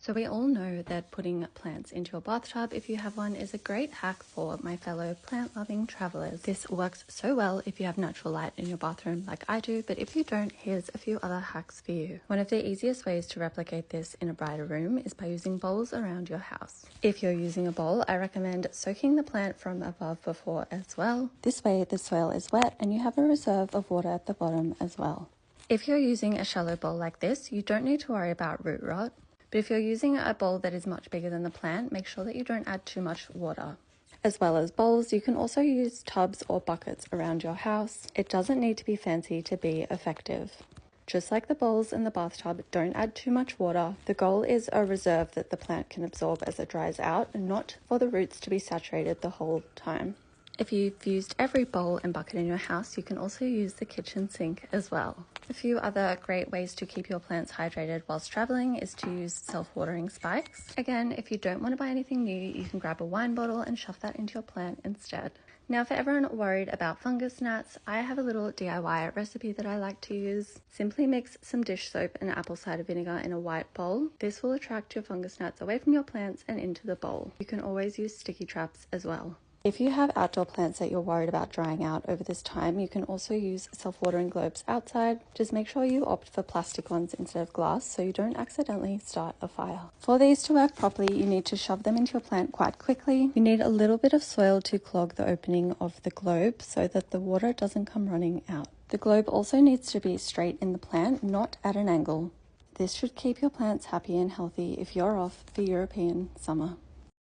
So we all know that putting plants into your bathtub, if you have one, is a great hack for my fellow plant-loving travelers. This works so well if you have natural light in your bathroom like I do, but if you don't, here's a few other hacks for you. One of the easiest ways to replicate this in a brighter room is by using bowls around your house. If you're using a bowl, I recommend soaking the plant from above before as well. This way the soil is wet and you have a reserve of water at the bottom as well. If you're using a shallow bowl like this, you don't need to worry about root rot. But if you're using a bowl that is much bigger than the plant, make sure that you don't add too much water. As well as bowls, you can also use tubs or buckets around your house. It doesn't need to be fancy to be effective. Just like the bowls in the bathtub, don't add too much water. The goal is a reserve that the plant can absorb as it dries out, and not for the roots to be saturated the whole time. If you've used every bowl and bucket in your house, you can also use the kitchen sink as well. A few other great ways to keep your plants hydrated whilst traveling is to use self-watering spikes. Again, if you don't want to buy anything new, you can grab a wine bottle and shove that into your plant instead. Now, for everyone worried about fungus gnats, I have a little DIY recipe that I like to use. Simply mix some dish soap and apple cider vinegar in a white bowl. This will attract your fungus gnats away from your plants and into the bowl. You can always use sticky traps as well. If you have outdoor plants that you're worried about drying out over this time, you can also use self-watering globes outside. Just make sure you opt for plastic ones instead of glass so you don't accidentally start a fire. For these to work properly, you need to shove them into your plant quite quickly. You need a little bit of soil to clog the opening of the globe so that the water doesn't come running out. The globe also needs to be straight in the plant, not at an angle. This should keep your plants happy and healthy if you're off for European summer.